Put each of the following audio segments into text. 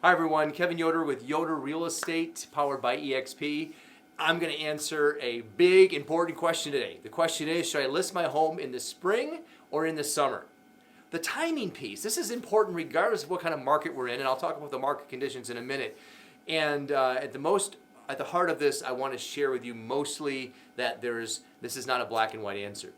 Hi everyone, Kevin Yoder with Yoder Real Estate, powered by EXP. I'm going to answer a big, important question today. The question is, should I list my home in the spring or in the summer? The timing piece, this is important regardless of what kind of market we're in, and I'll talk about the market conditions in a minute. And at the heart of this, I want to share with you mostly that this is not a black and white answer.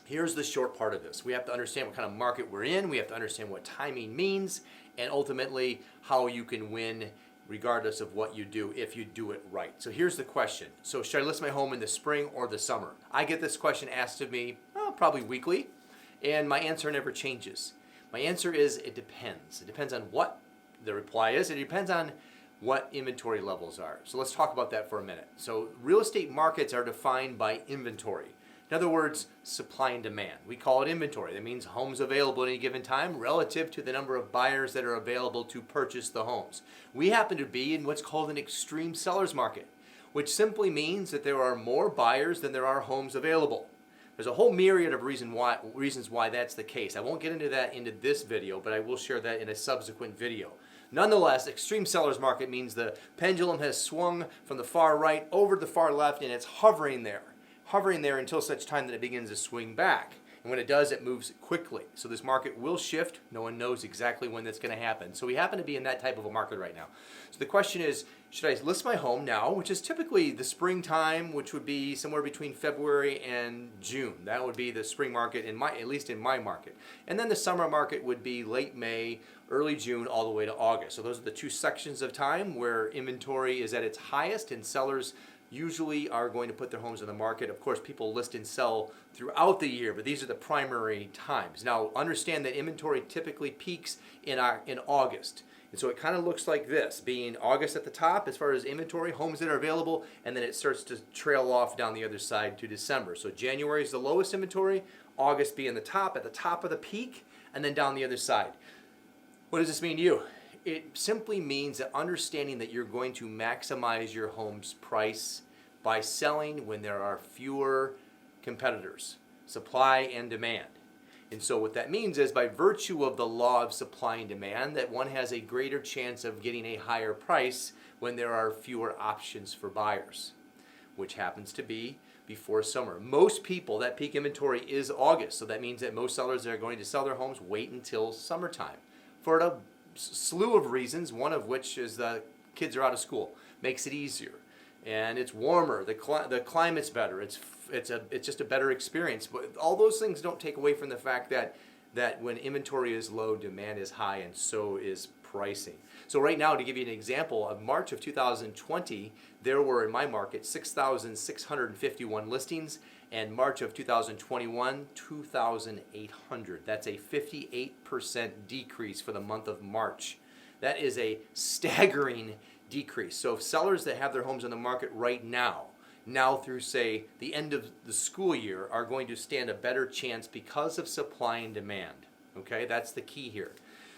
Here's the short part of this. We have to understand what kind of market we're in. We have to understand what timing means, and ultimately how you can win regardless of what you do if you do it right. So here's the question. So should I list my home in the spring or the summer? I get this question asked of me probably weekly, and my answer never changes. My answer is it depends. It depends on what the reply is. It depends on what inventory levels are. So let's talk about that for a minute. So real estate markets are defined by inventory. In other words, supply and demand. We call it inventory. That means homes available at any given time relative to the number of buyers that are available to purchase the homes. We happen to be in what's called an extreme seller's market, which simply means that there are more buyers than there are homes available. There's a whole myriad of reasons why that's the case. I won't get into that into this video, but I will share that in a subsequent video. Nonetheless, extreme seller's market means the pendulum has swung from the far right over to the far left, and it's hovering there until such time that it begins to swing back. And when it does, it moves quickly. So this market will shift. No one knows exactly when that's going to happen. So we happen to be in that type of a market right now. So the question is, should I list my home now, which is typically the springtime, which would be somewhere between February and June. That would be the spring market, at least in my market. And then the summer market would be late May, early June, all the way to August. So those are the two sections of time where inventory is at its highest and sellers usually are going to put their homes on the market. Of course, people list and sell throughout the year, but these are the primary times. Now, understand that inventory typically peaks in August. And so it kind of looks like this, being August at the top as far as inventory, homes that are available, and then it starts to trail off down the other side to December. So January is the lowest inventory, August being at the top of the peak, and then down the other side. What does this mean to you? It simply means that understanding that you're going to maximize your home's price by selling when there are fewer competitors, supply and demand. And so what that means is, by virtue of the law of supply and demand, that one has a greater chance of getting a higher price when there are fewer options for buyers, which happens to be before summer. Most people, that peak inventory is August, so that means that most sellers that are going to sell their homes wait until summertime for a slew of reasons, one of which is the kids are out of school. Makes it easier. And it's warmer, the climate's better, it's just a better experience. But all those things don't take away from the fact that when inventory is low, demand is high, and so is pricing. So right now, to give you an example, of March of 2020, there were in my market 6,651 listings, and March of 2021, 2,800. That's a 58% decrease for the month of March. That is a staggering decrease. So if sellers that have their homes on the market right now through, say, the end of the school year, are going to stand a better chance because of supply and demand. Okay, that's the key here.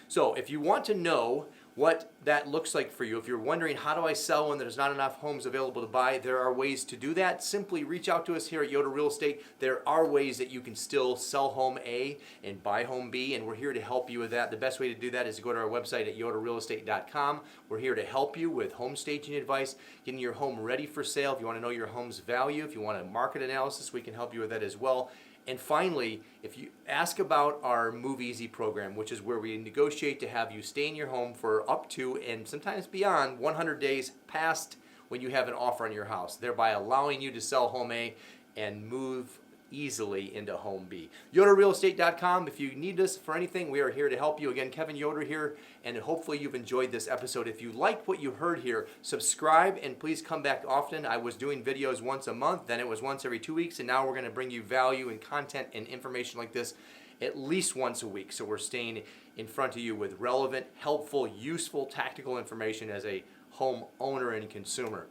So if you want to know what that looks like for you, if you're wondering how do I sell when there's not enough homes available to buy, there are ways to do that. Simply reach out to us here at Yoder Real Estate. There are ways that you can still sell home A and buy home B, and we're here to help you with that. The best way to do that is to go to our website at yoderrealestate.com. We're here to help you with home staging advice, getting your home ready for sale. If you want to know your home's value, if you want a market analysis, we can help you with that as well. And finally, if you ask about our Move Easy program, which is where we negotiate to have you stay in your home for up to, and sometimes beyond, 100 days past when you have an offer on your house, thereby allowing you to sell home A and move easily into home B. YoderRealEstate.com. If you need us for anything, we are here to help you. Again, Kevin Yoder here, and hopefully you've enjoyed this episode. If you liked what you heard here, subscribe and please come back often. I was doing videos once a month, then it was once every 2 weeks, and now we're going to bring you value and content and information like this at least once a week. So we're staying in front of you with relevant, helpful, useful, tactical information as a home owner and consumer.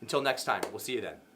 Until next time, we'll see you then.